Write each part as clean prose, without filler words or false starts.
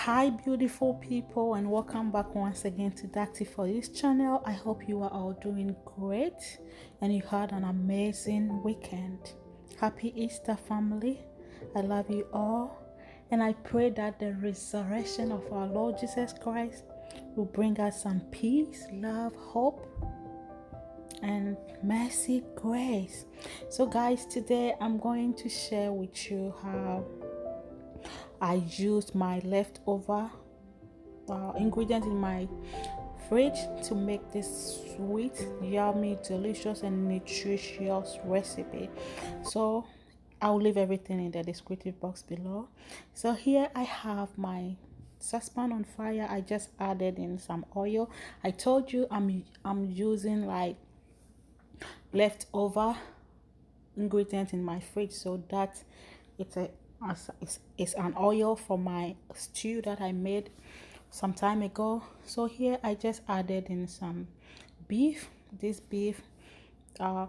Hi beautiful people, and welcome back once again to Dacty for this channel. I hope you are all doing great and you had an amazing weekend. Happy Easter, family. I love you all, and I pray that the resurrection of our Lord Jesus Christ will bring us some peace, love, hope, and mercy, grace. So guys, today I'm going to share with you how I used my leftover ingredient in my fridge to make this sweet, yummy, delicious, and nutritious recipe. So I'll leave everything in the descriptive box below. So here I have my saucepan on fire. I just added in some oil. I told you I'm using like leftover ingredient in my fridge, so that it's an oil for my stew that I made some time ago. So here I just added in some beef. This beef, I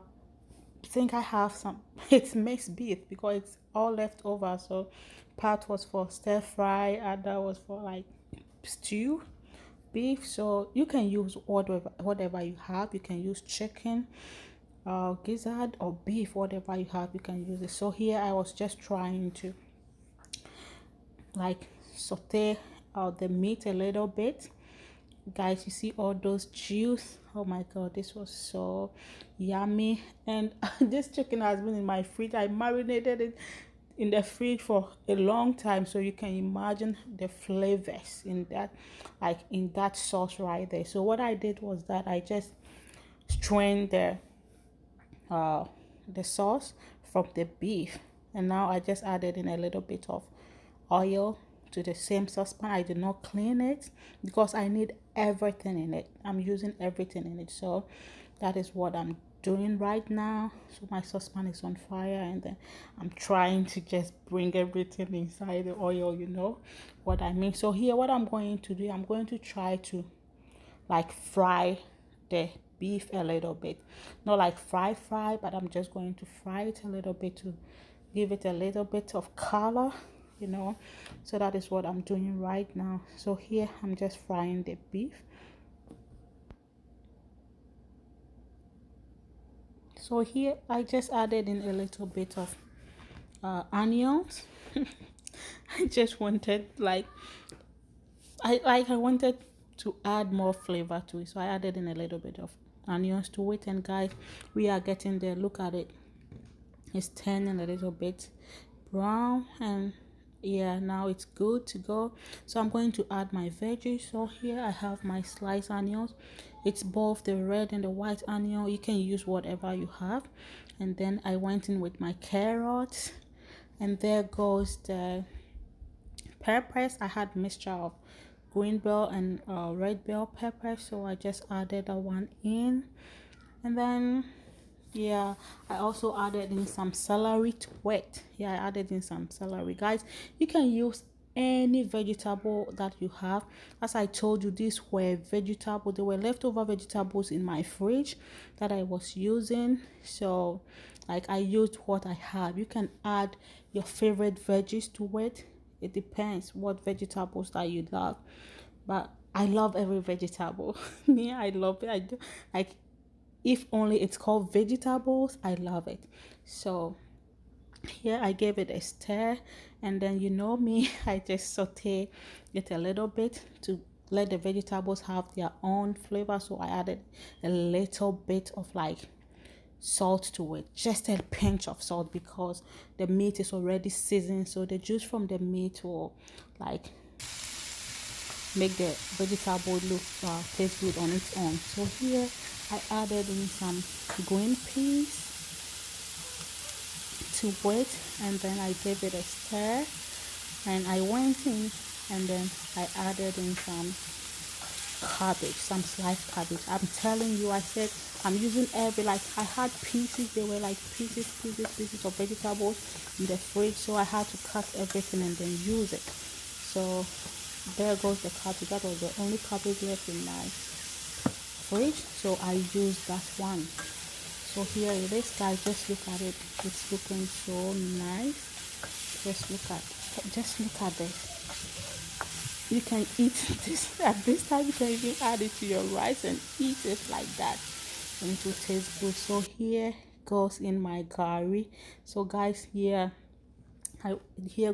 think I have some it's mixed beef because it's all left over. So part was for stir fry, other was for like stew beef. So you can use whatever you have. You can use chicken, gizzard, or beef, whatever you have, you can use it. So here I was just trying to like saute the meat a little bit. Guys, you see all those juice? Oh my god, this was so yummy. And this chicken has been in my fridge. I marinated it in the fridge for a long time, so you can imagine the flavors in that, like in that sauce right there. So what I did was that I just strained the sauce from the beef, and now I just added in a little bit of oil to the same saucepan. I did not clean it because I need everything in it. I'm using everything in it, so that is what I'm doing right now. So my saucepan is on fire, and then I'm trying to just bring everything inside the oil, you know what I mean. So here what I'm going to do, I'm going to try to like fry the beef a little bit, not like fry, but I'm just going to fry it a little bit to give it a little bit of color, so that is what I'm doing right now. So here I'm just frying the beef. So here I just added in a little bit of onions. I just wanted I wanted to add more flavor to it, so I added in a little bit of onions to it. And guys, we are getting there. Look at it, it's turning a little bit brown, and yeah, now it's good to go. So I'm going to add my veggies. So here I have my sliced onions. It's both the red and the white onion. You can use whatever you have. And then I went in with my carrots, and there goes the peppers. I had mixture of green bell and red bell pepper, so I just added that one in. And then yeah, I also added in some celery to it. Yeah, I added in some celery. Guys, you can use any vegetable that you have. As I told you, these were vegetable, they were leftover vegetables in my fridge that I was using. So like I used what I have. You can add your favorite veggies to it. It depends what vegetables that you love, but I love every vegetable. Me, I love it. I do. Like, if only it's called vegetables, I love it. So here I gave it a stir, and then you know me, I just saute it a little bit to let the vegetables have their own flavor. So I added a little bit of like salt to it, just a pinch of salt, because the meat is already seasoned, so the juice from the meat will like make the vegetable look taste good on its own. So here I added in some green peas to it, and then I gave it a stir, and I went in, and then I added in some cabbage, some sliced cabbage. I'm telling you, I said I'm using every, like I had pieces, they were like pieces of vegetables in the fridge, so I had to cut everything and then use it. So there goes the cabbage. That was the only cabbage left in my fridge, so I used that one. So here it is, guys. Just look at it. It's looking so nice. Just look at this. You can eat this at this time. You can even add it to your rice and eat it like that, and it will taste good. So here goes in my gari. So guys, here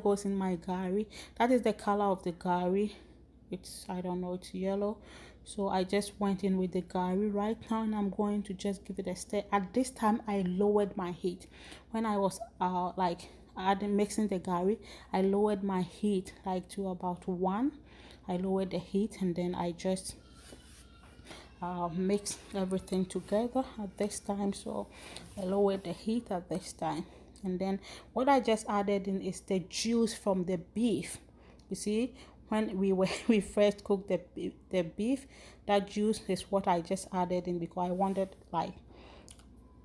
goes in my gari. That is the color of the gari. It's, I don't know, it's yellow. So I just went in with the gari right now, and I'm going to just give it a stir. At this time I lowered my heat. When I was like adding mixing the gari, I lowered my heat like to about 1. I lowered the heat, and then I just mix everything together at this time. So I lowered the heat at this time, and then what I just added in is the juice from the beef. You see, when we first cooked the beef, that juice is what I just added in, because I wanted, like,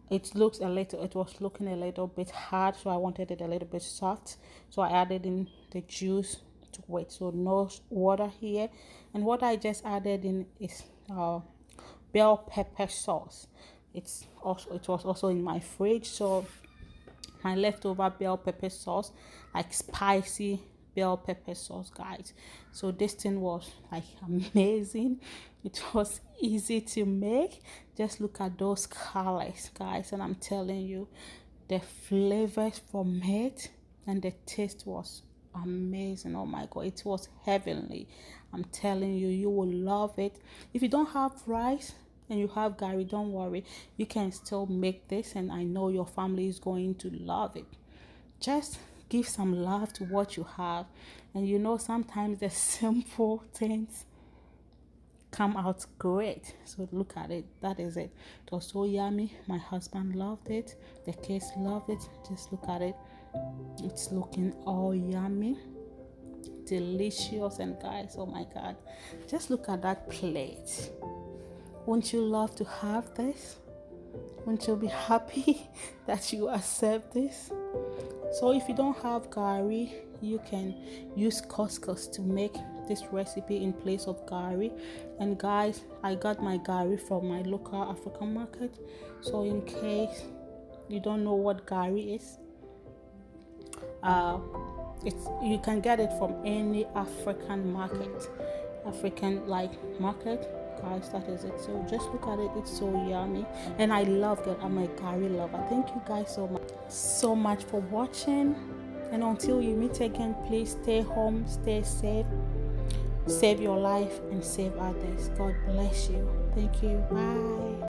it was looking a little bit hard, so I wanted it a little bit soft. So I added in the juice to it. So no water here. And what I just added in is bell pepper sauce. It was also in my fridge. So my leftover bell pepper sauce, like spicy bell pepper sauce, guys. So this thing was like amazing. It was easy to make. Just look at those colors, guys, and I'm telling you, the flavors from it and the taste was amazing. Oh my god, it was heavenly. I'm telling you, you will love it. If you don't have rice and you have gari, don't worry, you can still make this, and I know your family is going to love it. Just give some love to what you have, and you know, sometimes the simple things come out great. So look at it. That is it. It was so yummy. My husband loved it, the kids loved it. Just look at it. It's looking all yummy, delicious. And guys, oh my god, just look at that plate. Won't you love to have this? Won't you be happy that you accept this? So if you don't have gari, you can use couscous to make this recipe in place of gari. And guys, I got my gari from my local African market. So in case you don't know what gari is, you can get it from any African market, market, guys. That is it. So just look at it. It's so yummy, and I love it. I'm a gari lover. Thank you guys so much for watching, and until you meet again, please stay home, stay safe, save your life and save others. God bless you. Thank you. Bye.